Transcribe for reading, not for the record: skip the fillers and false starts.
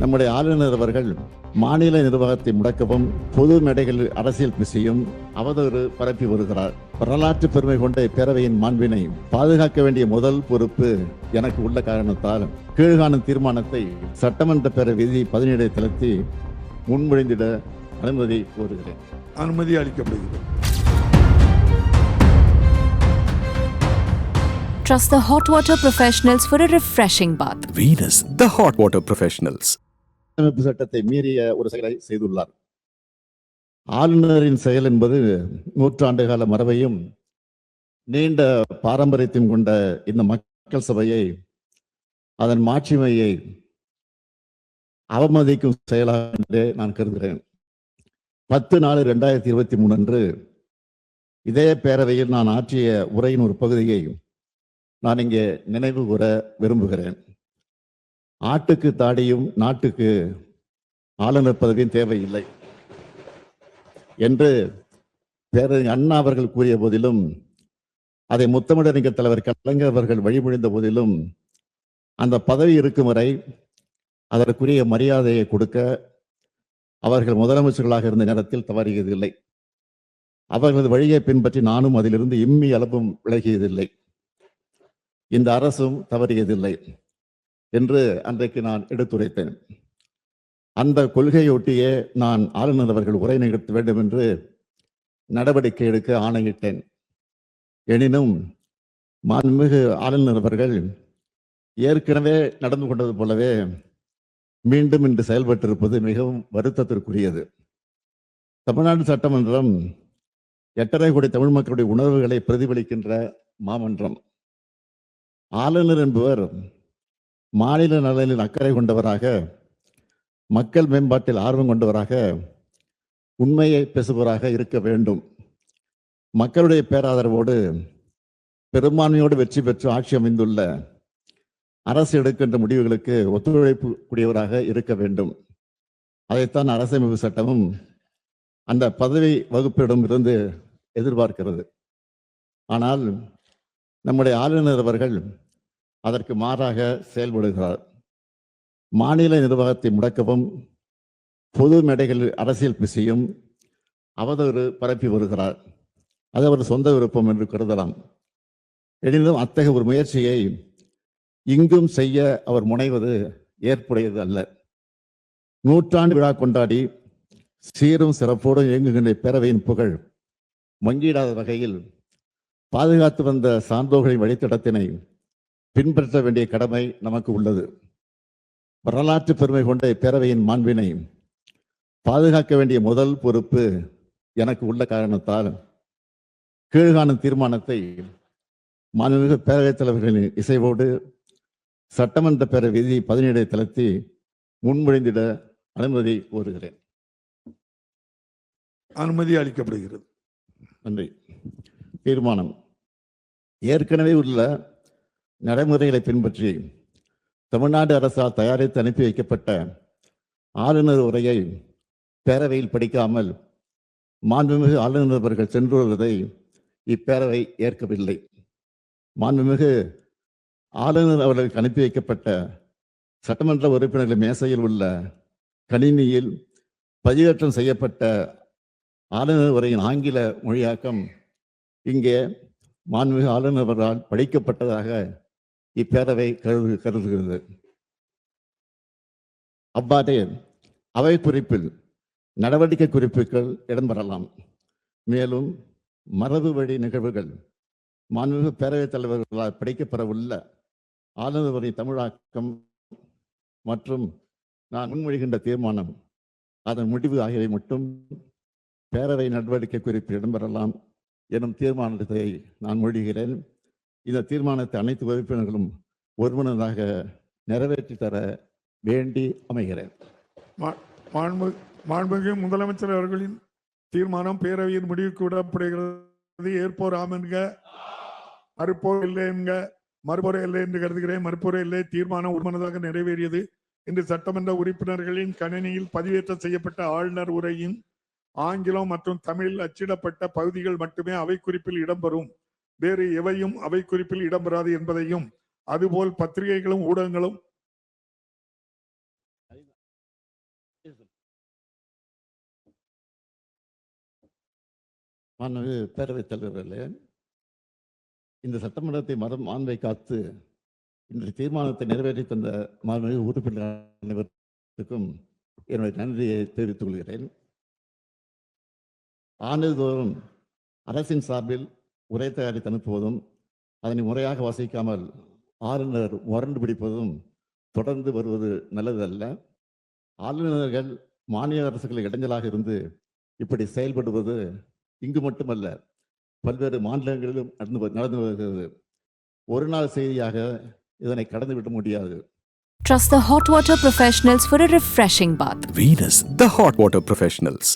நம்முடைய ஆளுநர் அவர்கள் மாநில நிர்வாகத்தை முடக்கவும் பொது மேடைகளில் அரசியல் பேசியும் அவதூறு பரப்பி வருகிறார். வரலாற்று பெருமை கொண்ட பேரவையின் மாண்பினை பாதுகாக்க வேண்டிய முதல் பொறுப்பு எனக்கு உள்ள காரணத்தால் கீழ்காணும் தீர்மானத்தை சட்டமன்ற பேரவை விதி 17 தளர்த்தி முன்மொழிந்திட அனுமதி கோருகிறேன். அனுமதி அளிக்கப்படுகிறது. Trust the hot water professionals for a refreshing bath. Venus, the hot water professionals. அரசியலமைப்பு சட்டத்தை மீறிய ஒரு செயலை செய்துள்ளார். ஆளுநரின் செயல் என்பது நூற்றாண்டு கால மரபையும் நீண்ட பாரம்பரியத்தையும் கொண்ட இந்த மக்கள் சபையை அதன் மாட்சிமையை அவமதிக்கும் செயலாக என்றே நான் கருதுகிறேன். 10/4/2023 அன்று இதே பேரவையில் நான் ஆற்றிய உரையின் ஒரு பகுதியை நான் இங்கே நினைவு கூற விரும்புகிறேன். ஆட்டுக்கு தாடியும் நாட்டுக்கு ஆளுநர் பதவியும் தேவையில்லை என்று பேரறிஞர் அண்ணா அவர்கள் கூறிய போதிலும், அதை முத்தமிழறிஞர் தலைவர் கலைஞர் அவர்கள் வழிமொழிந்த போதிலும், அந்த பதவி இருக்கும் வரை அதற்குரிய மரியாதையை கொடுக்க அவர்கள் முதலமைச்சர்களாக இருந்த நேரத்தில் தவறியதில்லை. அவர்களது வழியை பின்பற்றி நானும் அதிலிருந்து இம்மி அளவும் விலகியதில்லை. இந்த அரசும் தவறியதில்லை என்று அன்றைக்கு நான் எடுத்துரைத்தேன். அந்த கொள்கையொட்டியே நான் ஆளுநர் அவர்கள் உரை நிகழ்த்த வேண்டும் என்று நடவடிக்கை எடுக்க ஆணையிட்டேன். எனினும் மாண்புமிகு ஆளுநர் அவர்கள் ஏற்கனவே நடந்து கொண்டது போலவே மீண்டும் இன்று செயல்பட்டிருப்பது மிகவும் வருத்தத்திற்குரியது. தமிழ்நாடு சட்டமன்றம் 8.5 கோடி தமிழ் மக்களுடைய உணர்வுகளை பிரதிபலிக்கின்ற மாமன்றம். ஆளுநர் என்பவர் மாநில நலனில் அக்கறை கொண்டவராக, மக்கள் மேம்பாட்டில் ஆர்வம் கொண்டவராக, உண்மையை பேசுபவராக இருக்க வேண்டும். மக்களுடைய பேராதரவோடு பெரும்பான்மையோடு வெற்றி பெற்று ஆட்சி அமைந்துள்ள அரசு எடுக்கின்ற முடிவுகளுக்கு ஒத்துழைப்பு கூடியவராக இருக்க வேண்டும். அதைத்தான் அரசியலமைப்பு சட்டமும் அந்த பதவி வகுப்பிடம் இருந்து எதிர்பார்க்கிறது. ஆனால் நம்முடைய ஆளுநர் அவர்கள் அதற்கு மாறாக செயல்படுகிறார். மாநில நிர்வாகத்தை முடக்கவும் பொது மேடைகளில் அரசியல் பேசியும் அவதூறு பரப்பி வருகிறார். அது அவர் சொந்த விருப்பம் என்று கருதலாம். எனினும் அத்தகைய ஒரு முயற்சியை இங்கும் செய்ய அவர் முனைவது ஏற்புடையது அல்ல. நூற்றாண்டு விழா கொண்டாடி சீரும் சிறப்போடு இயங்குகின்ற பேரவையின் புகழ் மங்கிடாத வகையில் பாதுகாத்து வந்த சான்றோர்களின் வழித்தடத்தினை பின்பற்ற வேண்டிய கடமை நமக்கு உள்ளது. வரலாற்று பெருமை கொண்ட பேரவையின் மாண்பினை பாதுகாக்க வேண்டிய முதல் பொறுப்பு எனக்கு உள்ள காரணத்தால் கீழ்காணும் தீர்மானத்தை மாண்புமிகு பேரவைத் தலைவர்களின் இசைவோடு சட்டமன்ற பேரவை விதி 17 தளர்த்தி முன்மொழிந்திட அனுமதி கோருகிறேன். அனுமதி அளிக்கப்படுகிறது. நன்றி. தீர்மானம் ஏற்கனவே உள்ள நடைமுறைகளை பின்பற்றி தமிழ்நாடு அரசால் தயாரித்து அனுப்பி வைக்கப்பட்ட ஆளுநர் உரையை பேரவையில் படிக்காமல் மாண்புமிகு ஆளுநர் அவர்கள் சென்று வருவதை இப்பேரவை ஏற்கவில்லை. மாண்புமிகு ஆளுநர் அவர்களுக்கு அனுப்பி வைக்கப்பட்ட சட்டமன்ற உறுப்பினர்கள் மேசையில் உள்ள கணினியில் பதிவேற்றம் செய்யப்பட்ட ஆளுநர் உரையின் ஆங்கில மொழியாக்கம் இங்கே மாண்புமிகு ஆளுநர் அவர்களால் படிக்கப்பட்டதாக இப்பேரவை கருதுகிறது. அவ்வாறே அவை குறிப்பில் நடவடிக்கை குறிப்புகள் இடம்பெறலாம். மேலும் மரபு வழி நிகழ்வுகள் மாண்புமிகு பேரவைத் தலைவர்களால் படிக்கப்பெறவுள்ள ஆளுநர் உரை தமிழாக்கம் மற்றும் நான் முன்மொழிகின்ற தீர்மானம், அதன் முடிவு ஆகியவை மட்டும் பேரவை நடவடிக்கை குறிப்பில் இடம்பெறலாம் எனும் தீர்மானத்தை நான் மொழிகிறேன். இந்த தீர்மானத்தை அனைத்து உறுப்பினர்களும் ஒருமனதாக நிறைவேற்றி தர வேண்டி அமைகிறேன். மாண்புமிகு முதலமைச்சர் அவர்களின் தீர்மானம் பேரவையின் முடிவுக்கு விடப்படுகிறது. ஏற்போர் ஆம் என்க, மறுப்போர் இல்லை என்க. மறுபுறை இல்லை என்று கருதுகிறேன். மறுபுறை இல்லை. தீர்மானம் ஒருமனதாக நிறைவேறியது. இன்று சட்டமன்ற உறுப்பினர்களின் கணினியில் பதிவேற்றம் செய்யப்பட்ட ஆளுநர் உரையின் ஆங்கிலம் மற்றும் தமிழில் அச்சிடப்பட்ட பகுதிகள் மட்டுமே அவை குறிப்பில் இடம்பெறும். வேறு எவையும் அவை குறிப்பில் இடம்பெறாது என்பதையும், அதுபோல் பத்திரிகைகளும் ஊடகங்களும் மாண்புமிகு பேரவைத் தலைவர்களே, இந்த சட்டமன்றத்தை மாண்பை காத்து இன்றைய தீர்மானத்தை நிறைவேற்றி தந்த மாண்புமிகு உறுப்பினர் அனைவருக்கும் என்னுடைய நன்றியை தெரிவித்துக் கொள்கிறேன். ஆண்டுதோறும் அரசின் சார்பில் உரை தயாரித்து அனுப்புவதும் அதனை முறையாக வாசிக்காமல் ஆளுநர் முரண்டு பிடிப்பதும் தொடர்ந்து வருவது நல்லதல்ல. ஆளுநர்கள் மாநில அரசுகளுக்கு இடைஞ்சலாக இருந்து இப்படி செயல்படுவது இங்கு மட்டுமல்ல, பல்வேறு மாநிலங்களிலும் நடந்து வருகிறது. ஒரு நாள் செய்தியாக இதனை கடந்துவிட முடியாது. Trust the hot water professionals for a refreshing bath. Venus, the hot water professionals.